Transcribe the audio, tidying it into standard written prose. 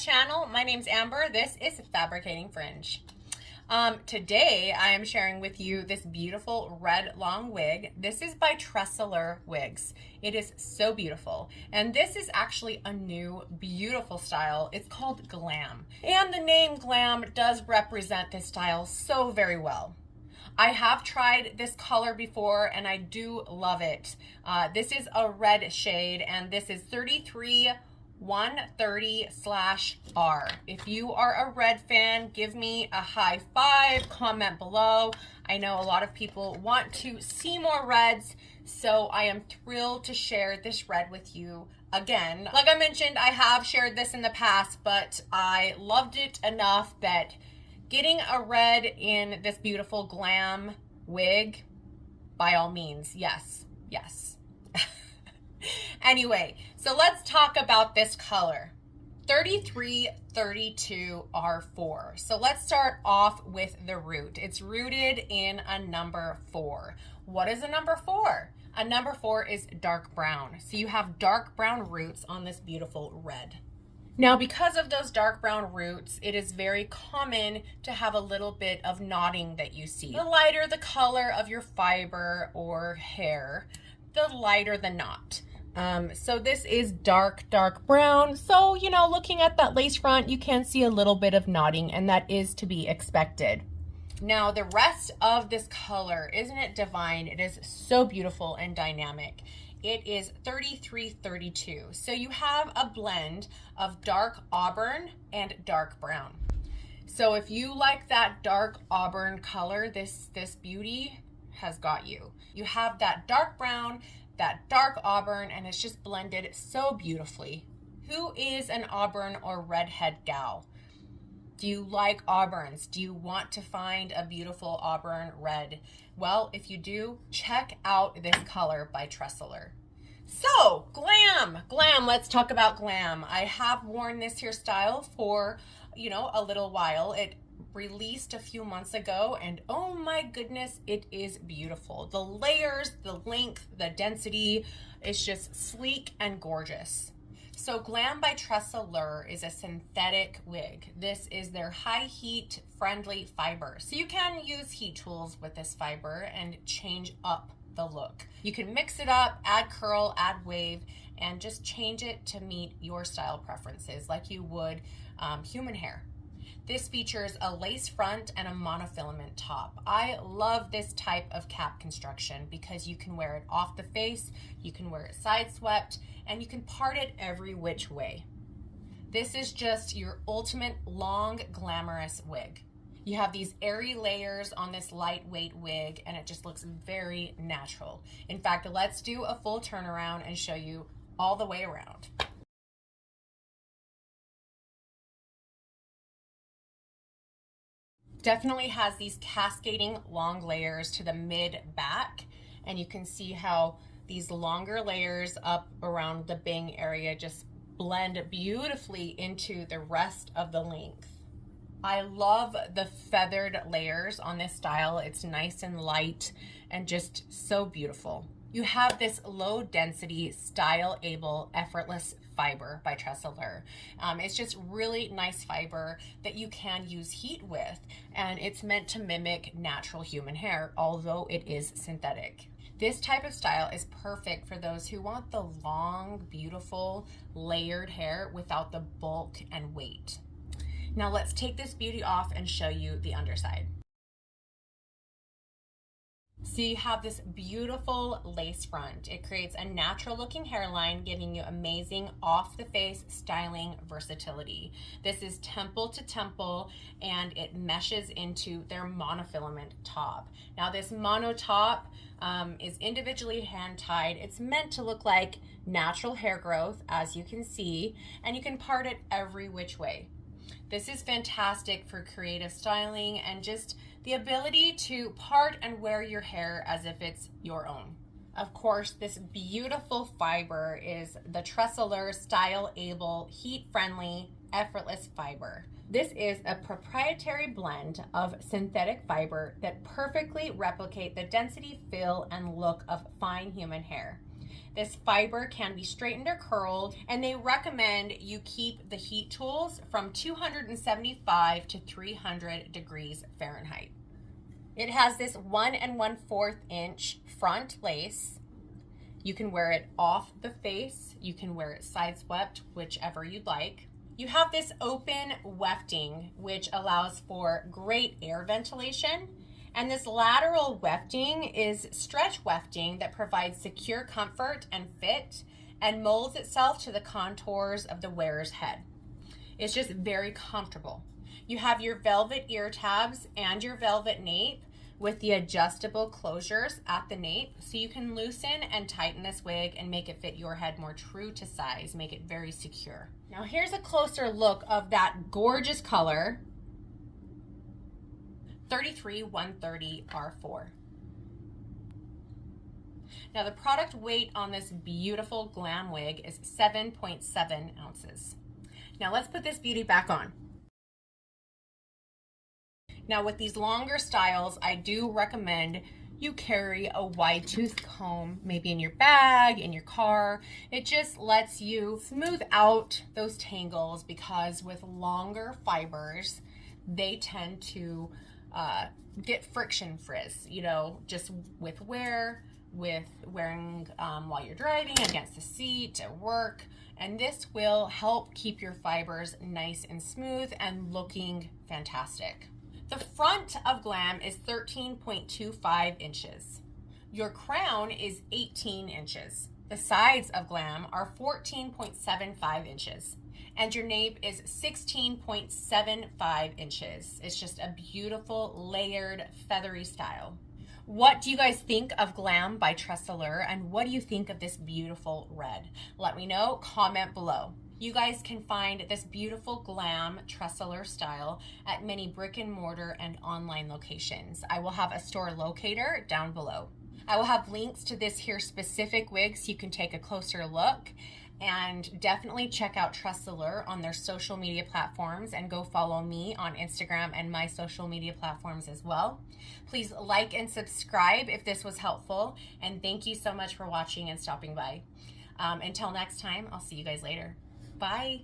channel. My name's Amber. This is Fabricating Fringe. Today I am sharing with you this beautiful red long wig. This is by TressAllure Wigs. It is so beautiful. And this is actually a new beautiful style. It's called Glam. And the name Glam does represent this style so very well. I have tried this color before and I do love it. This is a red shade and this is 33130/R. If you are a red fan, give me a high five, comment below. I know a lot of people want to see more reds, so I am thrilled to share this red with you again. Like I mentioned, I have shared this in the past, but I loved it enough that getting a red in this beautiful Glam wig, by all means, yes. Anyway, so let's talk about this color, 3332R4. So let's start off with the root. It's rooted in a number 4. What is a number 4? A number 4 is dark brown. So you have dark brown roots on this beautiful red. Now, because of those dark brown roots, it is very common to have a little bit of knotting that you see. The lighter the color of your fiber or hair, the lighter the knot. So this is dark brown. So, you know, looking at that lace front, you can see a little bit of knotting, and that is to be expected. Now, the rest of this color, isn't it divine? It is so beautiful and dynamic. It is 3332. So you have a blend of dark auburn and dark brown. So if you like that dark auburn color, this beauty has got you. You have that dark brown, that dark auburn, and it's just blended so beautifully. Who is an auburn or redhead gal? Do you like auburns? Do you want to find a beautiful auburn red? Well, if you do, check out this color by TressAllure. So, Glam, let's talk about Glam. I have worn this hairstyle for, you know, a little while. It released a few months ago, and oh my goodness, it is beautiful. The layers, the length, the density, it's just sleek and gorgeous. So Glam by TressAllure is a synthetic wig. This is their high heat friendly fiber. So you can use heat tools with this fiber and change up the look. You can mix it up, add curl, add wave, and just change it to meet your style preferences like you would human hair. This features a lace front and a monofilament top. I love this type of cap construction because you can wear it off the face, you can wear it side swept, and you can part it every which way. This is just your ultimate long, glamorous wig. You have these airy layers on this lightweight wig, and it just looks very natural. In fact, let's do a full turnaround and show you all the way around. Definitely has these cascading long layers to the mid back, and you can see how these longer layers up around the bang area just blend beautifully into the rest of the length. I love the feathered layers on this style. It's nice and light and just so beautiful. You have this low density, style-able, effortless fiber by TressAllure. It's just really nice fiber that you can use heat with, and it's meant to mimic natural human hair, although it is synthetic. This type of style is perfect for those who want the long, beautiful, layered hair without the bulk and weight. Now let's take this beauty off and show you the underside. So you have this beautiful lace front. It creates a natural looking hairline, giving you amazing off the face styling versatility. This is temple to temple, and it meshes into their monofilament top. Now this mono top is individually hand tied. It's meant to look like natural hair growth, as you can see, and you can part it every which way. This is fantastic for creative styling and just the ability to part and wear your hair as if it's your own. Of course, this beautiful fiber is the TressAllure Style-Able, Heat-Friendly, Effortless Fiber. This is a proprietary blend of synthetic fiber that perfectly replicate the density, feel, and look of fine human hair. This fiber can be straightened or curled, and they recommend you keep the heat tools from 275 to 300 degrees Fahrenheit. It has this 1 1/4 inch front lace. You can wear it off the face. You can wear it side swept, whichever you'd like. You have this open wefting, which allows for great air ventilation. And this lateral wefting is stretch wefting that provides secure comfort and fit and molds itself to the contours of the wearer's head. It's just very comfortable. You have your velvet ear tabs and your velvet nape with the adjustable closures at the nape, so you can loosen and tighten this wig and make it fit your head more true to size, make it very secure. Now here's a closer look of that gorgeous color, 33-130 R4. Now the product weight on this beautiful Glam wig is 7.7 ounces. Now let's put this beauty back on. Now with these longer styles, I do recommend you carry a wide tooth comb, maybe in your bag, in your car. It just lets you smooth out those tangles, because with longer fibers, they tend to get friction frizz, you know, just with wearing while you're driving, against the seat, at work. And this will help keep your fibers nice and smooth and looking fantastic. The front of Glam is 13.25 inches. Your crown is 18 inches. The sides of Glam are 14.75 inches. And your nape is 16.75 inches. It's just a beautiful, layered, feathery style. What do you guys think of Glam by TressAllure, and what do you think of this beautiful red? Let me know, comment below. You guys can find this beautiful Glam TressAllure style at many brick and mortar and online locations. I will have a store locator down below. I will have links to this here specific wig so you can take a closer look. And definitely check out TressAllure on their social media platforms, and go follow me on Instagram and my social media platforms as well. Please like and subscribe if this was helpful, and thank you so much for watching and stopping by. Until next time, I'll see you guys later. Bye.